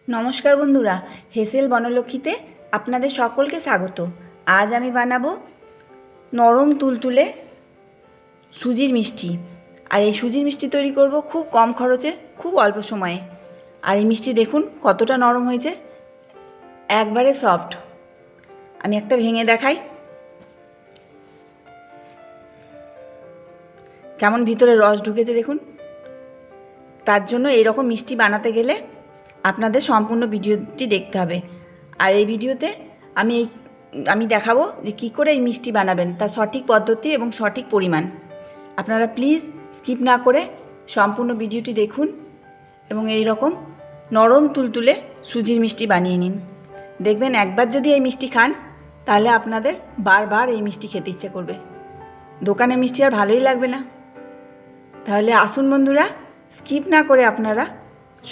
নমস্কার বন্ধুরা, হেসেল বনলক্ষ্মীতে আপনাদের সকলকে স্বাগত। আজ আমি বানাবো নরম তুলতুলে সুজির মিষ্টি। আর এই সুজির মিষ্টি তৈরি করব খুব কম খরচে, খুব অল্প সময়ে। আর এই মিষ্টি দেখুন কতটা নরম হয়েছে, একবারে সফট। আমি একটা ভেঙে দেখাই কেমন ভিতরে রস ঢুকেছে দেখুন। তার জন্য এইরকম মিষ্টি বানাতে গেলে আপনাদের সম্পূর্ণ ভিডিওটি দেখতে হবে। আর এই ভিডিওতে আমি দেখাবো যে কী করে এই মিষ্টি বানাবেন, তার সঠিক পদ্ধতি এবং সঠিক পরিমাণ। আপনারা প্লিজ স্কিপ না করে সম্পূর্ণ ভিডিওটি দেখুন এবং এই রকম নরম তুলতুলে সুজির মিষ্টি বানিয়ে নিন। দেখবেন একবার যদি এই মিষ্টি খান তাহলে আপনাদের বারবার এই মিষ্টি খেতে ইচ্ছে করবে। দোকানের মিষ্টি আর ভালোই লাগবে না। তাহলে আসুন বন্ধুরা, স্কিপ না করে আপনারা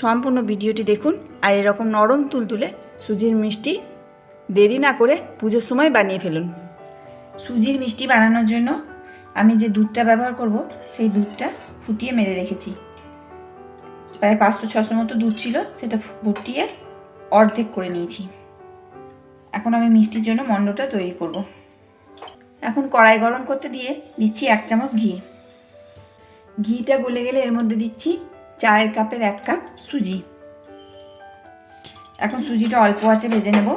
সম্পূর্ণ ভিডিওটি দেখুন আর এরকম নরম তুলতুলে সুজির মিষ্টি দেরি না করে পুজোর সময় বানিয়ে ফেলুন। সুজির মিষ্টি বানানোর জন্য আমি যে দুধটা ব্যবহার করব সেই দুধটা ফুটিয়ে মেরে রেখেছি। প্রায় 500-600 মতো দুধ ছিল, সেটা ফুটিয়ে অর্ধেক করে নিয়েছি। এখন আমি মিষ্টির জন্য মণ্ডটা তৈরি করব। এখন কড়াই গরম করতে দিয়ে দিচ্ছি 1 চামচ ঘি। ঘিটা গলে গেলে এর মধ্যে দিচ্ছি চায়ের কাপের 1 কাপ সুজি। এখন সুজিটা অল্প আঁচে ভেজে নেব,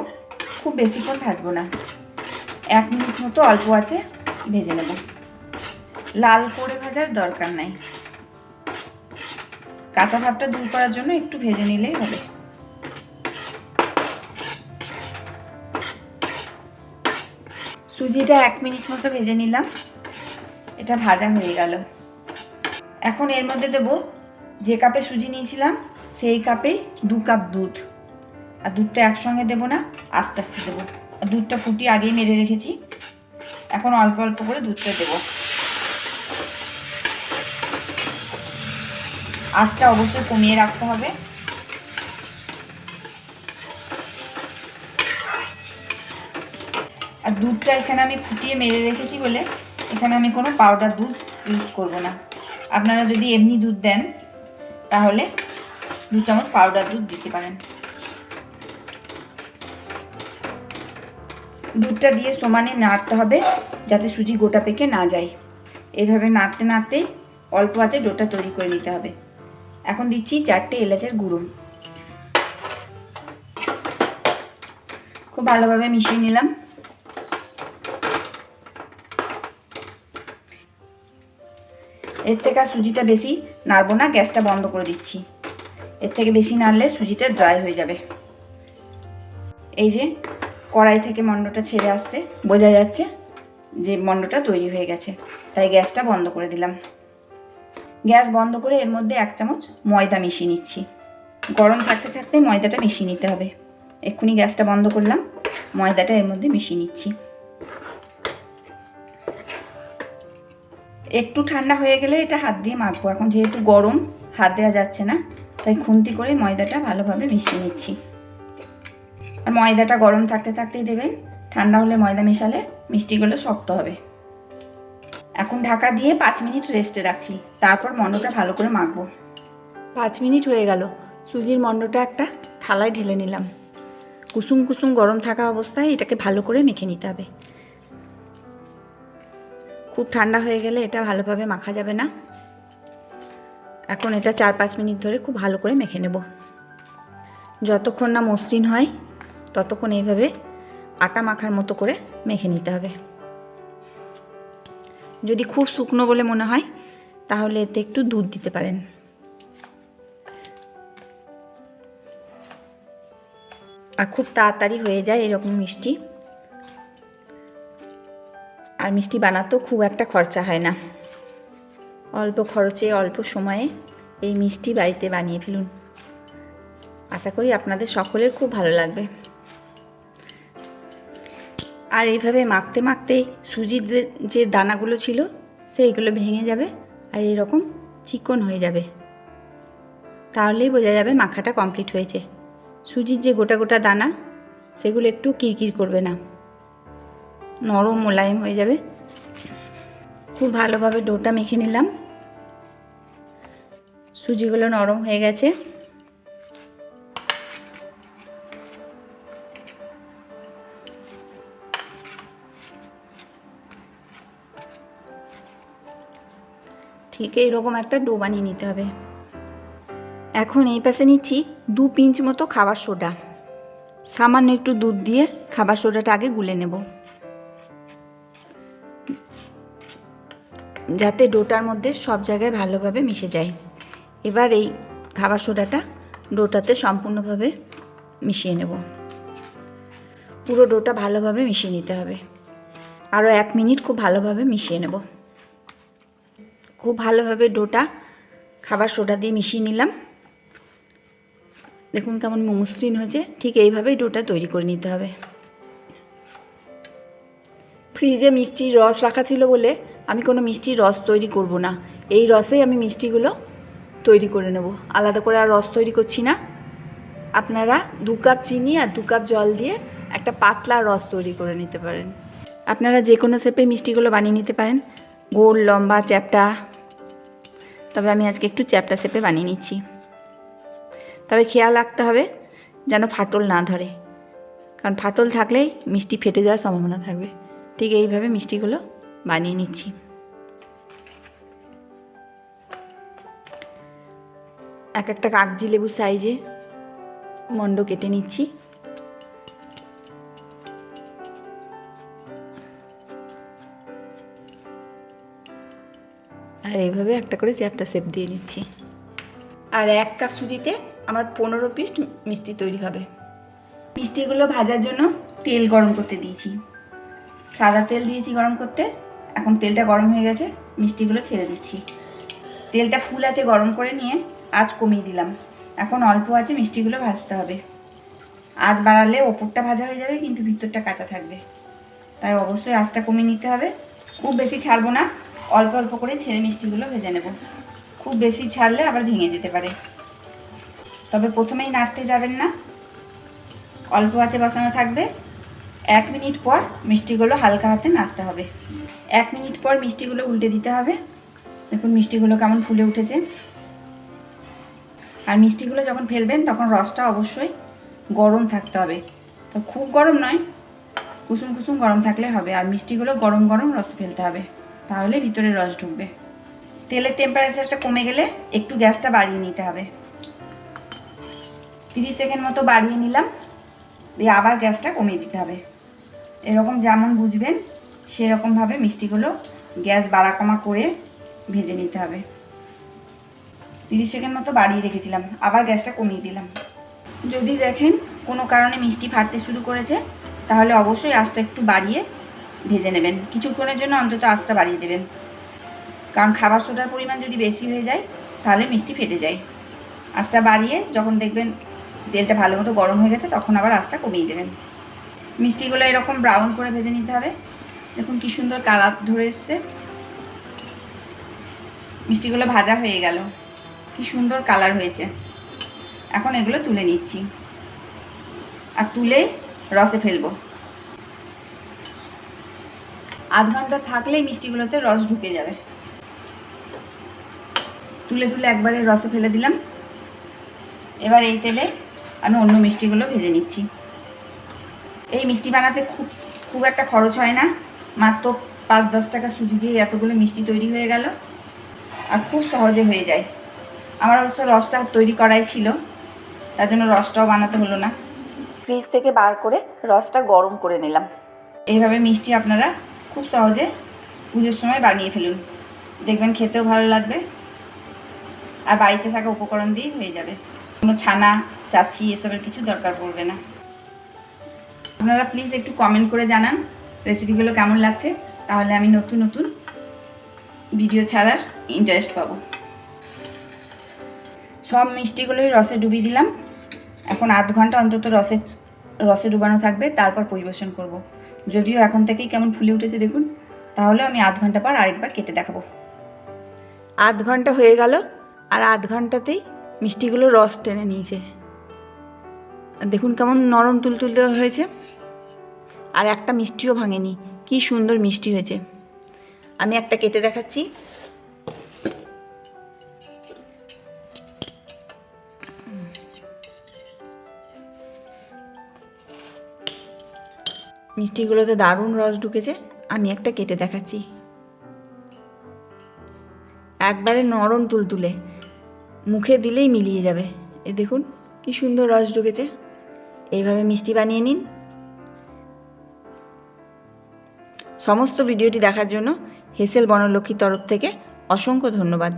খুব বেশিক্ষণ ভাজবো না, 1 মিনিট মতো অল্প আঁচে ভেজে নেব। লাল করে ভাজার দরকার নাই, কাঁচা ভাবটা দূর করার জন্য একটু ভেজে নিলেই হবে। সুজিটা 1 মিনিট মতো ভেজে নিলাম, এটা ভাজা হয়ে গেল। এখন এর মধ্যে দেব যে কাপে সুজি নিয়েছিলাম সেই কাপেই 2 কাপ দুধ। আর দুধটা একসঙ্গে দেবো না, আস্তে আস্তে দেবো। আর দুধটা ফুটিয়ে আগেই মেরে রেখেছি, এখন অল্প অল্প করে দুধটা দেবো। আঁচটা অবশ্যই কমিয়ে রাখতে হবে। আর দুধটা এখানে আমি ফুটিয়ে মেরে রেখেছি বলে এখানে আমি কোনো পাউডার দুধ ইউজ করব না। আপনারা যদি এমনি দুধ দেন তাহলে 2 চামচ পাউডার দুধ দিতে পারেন। দুধটা দিয়ে সমানে নাড়তে হবে যাতে সুজি গোটা পেকে না যায়। এইভাবে নাড়তে নাড়তেই অল্প আঁচে ডোটা তৈরি করে নিতে হবে। এখন দিচ্ছি 4টে এলাচের গুঁড়ো। খুব ভালোভাবে মিশিয়ে নিলাম। এর থেকে আর সুজিটা বেশি নাড়বো না, গ্যাসটা বন্ধ করে দিচ্ছি। এর থেকে বেশি নাড়লে সুজিটা ড্রাই হয়ে যাবে। এই যে কড়াই থেকে মণ্ডটা ছেড়ে আসছে, বোঝা যাচ্ছে যে মণ্ডটা তৈরি হয়ে গেছে, তাই গ্যাসটা বন্ধ করে দিলাম। গ্যাস বন্ধ করে এর মধ্যে 1 চামচ ময়দা মিশিয়ে নিচ্ছি। গরম থাকতে থাকতে ময়দাটা মিশিয়ে নিতে হবে। এক্ষুনি গ্যাসটা বন্ধ করলাম, ময়দাটা এর মধ্যে মিশিয়ে নিচ্ছি। একটু ঠান্ডা হয়ে গেলে এটা হাত দিয়ে মাখবো। এখন যেহেতু গরম, হাত দেওয়া যাচ্ছে না, তাই খুন্তি করে ময়দাটা ভালোভাবে মিশিয়ে নিচ্ছি। আর ময়দাটা গরম থাকতে থাকতেই দেবেন, ঠান্ডা হলে ময়দা মেশালে মিষ্টিগুলো শক্ত হবে। এখন ঢাকা দিয়ে 5 মিনিট রেস্টে রাখছি, তারপর মণ্ডটা ভালো করে মাখবো। 5 মিনিট হয়ে গেল। সুজির মণ্ডটা একটা থালায় ঢেলে নিলাম। কুসুম কুসুম গরম থাকা অবস্থায় এটাকে ভালো করে মেখে নিতে হবে। খুব ঠান্ডা হয়ে গেলে এটা ভালোভাবে মাখা যাবে না। এখন এটা 4-5 মিনিট ধরে খুব ভালো করে মেখে নেব। যতক্ষণ না মসৃণ হয় ততক্ষণ এইভাবে আটা মাখার মতো করে মেখে নিতে হবে। যদি খুব শুকনো বলে মনে হয় তাহলে এতে একটু দুধ দিতে পারেন। আর খুব তাড়াতাড়ি হয়ে যায় এরকম মিষ্টি। আর মিষ্টি বানাতেও খুব একটা খরচা হয় না। অল্প খরচে অল্প সময়ে এই মিষ্টি বাড়িতে বানিয়ে ফেলুন। আশা করি আপনাদের সকলের খুব ভালো লাগবে। আর এইভাবে মাখতে মাখতে সুজির যে দানাগুলো ছিল সেইগুলো ভেঙে যাবে আর এরকম চিকন হয়ে যাবে। তাহলেই বোঝা যাবে মাখাটা কমপ্লিট হয়েছে। সুজির যে গোটা গোটা দানা সেগুলো একটু কিরকির করবে না, নরম মোলায়েম হয়ে যাবে। খুব ভালোভাবে ডোটা মেখে নিলাম। সুজিগুলো নরম হয়ে গেছে। ঠিক এইরকম একটা ডো বানিয়ে নিতে হবে। এখন এই পাশে নিচ্ছি 2 পিঞ্চ মতো খাবার সোডা। সামান্য একটু দুধ দিয়ে খাবার সোডাটা আগে গুলে নেব, যাতে ডোটার মধ্যে সব জায়গায় ভালোভাবে মিশে যায়। এবার এই খাবার সোডাটা ডোটাতে সম্পূর্ণভাবে মিশিয়ে নেব। পুরো ডোটা ভালোভাবে মিশিয়ে নিতে হবে। আরও 1 মিনিট খুব ভালোভাবে মিশিয়ে নেব। খুব ভালোভাবে ডোটা খাবার সোডা দিয়ে মিশিয়ে নিলাম। দেখুন কেমন মসৃণ হয়েছে। ঠিক এইভাবেই ডোটা তৈরি করে নিতে হবে। ফ্রিজে মিষ্টির রস রাখা ছিল বলে আমি কোনো মিষ্টির রস তৈরি করব না। এই রসেই আমি মিষ্টিগুলো তৈরি করে নেব। আলাদা করে আর রস তৈরি করছি না। আপনারা 2 কাপ চিনি আর 2 কাপ জল দিয়ে একটা পাতলা রস তৈরি করে নিতে পারেন। আপনারা যে কোনো শেপে মিষ্টিগুলো বানিয়ে নিতে পারেন, গোল, লম্বা, চ্যাপ্টা। তবে আমি আজকে একটু চ্যাপ্টা শেপে বানিয়ে নিচ্ছি। তবে খেয়াল রাখতে হবে যেন ফাটল না ধরে, কারণ ফাটল থাকলেই মিষ্টি ফেটে যাওয়ার সম্ভাবনা থাকবে। ঠিক এইভাবে মিষ্টিগুলো বানিয়ে নিচ্ছি। একটা কাগজি লেবু সাইজে মন্ড কেটে নিচ্ছি। আর এইভাবে একটা করে চ্যাপ্টা শেপ দিয়ে নিচ্ছি। আর 1 কাপ সুজিতে আমার 15 পিস মিষ্টি তৈরি হবে। মিষ্টিগুলো ভাজার জন্য তেল গরম করতে দিয়েছি। সাদা তেল দিয়েছি গরম করতে। এখন তেলটা গরম হয়ে গেছে, মিষ্টিগুলো ছেড়ে দিচ্ছি। তেলটা ফুল আছে গরম করে নিয়ে আঁচ কমিয়ে দিলাম। এখন অল্প আছে মিষ্টিগুলো ভাজতে হবে। আঁচ বাড়ালে ওপরটা ভাজা হয়ে যাবে, কিন্তু ভিতরটা কাঁচা থাকবে। তাই অবশ্যই আঁচটা কমিয়ে নিতে হবে। খুব বেশি ছাড়বো না, অল্প অল্প করে ছেড়ে মিষ্টিগুলো ভেজে নেব। খুব বেশি ছাড়লে আবার ভেঙে যেতে পারে। তবে প্রথমেই নাড়তে যাবেন না, অল্প আঁচে বসানো থাকবে। 1 মিনিট পর মিষ্টিগুলো হালকা হাতে নাড়তে হবে। 1 মিনিট পর মিষ্টিগুলো উল্টে দিতে হবে। দেখুন মিষ্টিগুলো কেমন ফুলে উঠেছে। আর মিষ্টিগুলো যখন ফেলবেন তখন রসটা অবশ্যই গরম থাকতে হবে। তো খুব গরম নয়, কুসুম কুসুম গরম থাকলে হবে। আর মিষ্টিগুলো গরম গরম রস ফেলতে হবে, তাহলে ভিতরে রস ঢুকবে। তেলের টেম্পারেচারটা কমে গেলে একটু গ্যাসটা বাড়িয়ে নিতে হবে। 30 সেকেন্ড মতো বাড়িয়ে নিলাম, দিয়ে আবার গ্যাসটা কমিয়ে দিতে হবে। এরকম যেমন বুঝবেন সেরকমভাবে মিষ্টিগুলো গ্যাস বাড়া কমা করে ভেজে নিতে হবে। 30 সেকেন্ড মতো বাড়িয়ে রেখেছিলাম, আবার গ্যাসটা কমিয়ে দিলাম। যদি দেখেন কোনো কারণে মিষ্টি ফাটতে শুরু করেছে, তাহলে অবশ্যই আঁচটা একটু বাড়িয়ে ভেজে নেবেন। কিছুক্ষণের জন্য অন্তত আঁচটা বাড়িয়ে দেবেন, কারণ খাবার সোডার পরিমাণ যদি বেশি হয়ে যায় তাহলে মিষ্টি ফেটে যায়। আঁচটা বাড়িয়ে যখন দেখবেন তেলটা ভালো মতো গরম হয়ে গেছে, তখন আবার আঁচটা কমিয়ে দেবেন। মিষ্টিগুলো এরকম ব্রাউন করে ভেজে নিতে হবে। দেখুন কি সুন্দর কালার ধরে এসছে। মিষ্টিগুলো ভাজা হয়ে গেল, কি সুন্দর কালার হয়েছে। এখন এগুলো তুলে নিচ্ছি, আর তুলে রসে ফেলবো। আধ ঘন্টা থাকলেই মিষ্টিগুলোতে রস ঢুকে যাবে। তুলে তুলে একবারে রসে ফেলে দিলাম। এবার এই তেলে আমি অন্য মিষ্টিগুলো ভেজে নিচ্ছি। এই মিষ্টি বানাতে খুব একটা খরচ হয় না। মাত্র 5-10 টাকা সুজি দিয়ে এতগুলো মিষ্টি তৈরি হয়ে গেল, আর খুব সহজে হয়ে যায়। আমার অবশ্য রসটা তৈরি করাই ছিল, তার জন্য রসটাও বানাতে হলো না। ফ্রিজ থেকে বার করে রসটা গরম করে নিলাম। এইভাবে মিষ্টি আপনারা খুব সহজে পুজোর সময় বানিয়ে ফেলুন, দেখবেন খেতেও ভালো লাগবে, আর বাড়িতে থাকা উপকরণ দিয়েই হয়ে যাবে। কোনো ছানা, চাচি এসবের কিছু দরকার পড়বে না। আপনারা প্লিজ একটু কমেন্ট করে জানান রেসিপিগুলো কেমন লাগছে, তাহলে আমি নতুন নতুন ভিডিও ছাড়ার ইন্টারেস্ট পাবো। সব মিষ্টিগুলোই রসে ডুবিয়ে দিলাম। এখন আধ ঘন্টা অন্তত রসে ডুবানো থাকবে, তারপর পরিবেশন করব। যদিও এখন থেকেই কেমন ফুলে উঠেছে দেখুন, তাহলে আমি আধ ঘন্টা পর আরেকবার কেটে দেখাবো। আধ ঘন্টা হয়ে গেল, আর আধ ঘন্টাতেই মিষ্টিগুলো রস টেনে নিয়েছে। দেখুন কেমন নরম তুলতুলে হয়েছে, আর একটা মিষ্টিও ভাঙেনি। কি সুন্দর মিষ্টি হয়েছে। আমি একটা কেটে দেখাচ্ছি। মিষ্টিগুলোতে দারুণ রস ঢুকেছে। আমি একটা কেটে দেখাচ্ছি। একবারে নরম তুলতুলে, মুখে দিলেই মিলিয়ে যাবে। এই দেখুন কি সুন্দর রস ঢুকেছে। এইভাবে মিষ্টি বানিয়ে নিন। সমস্ত ভিডিওটি দেখার জন্য হেসেল বনলক্ষ্মীর তরফ থেকে অসংখ্য ধন্যবাদ।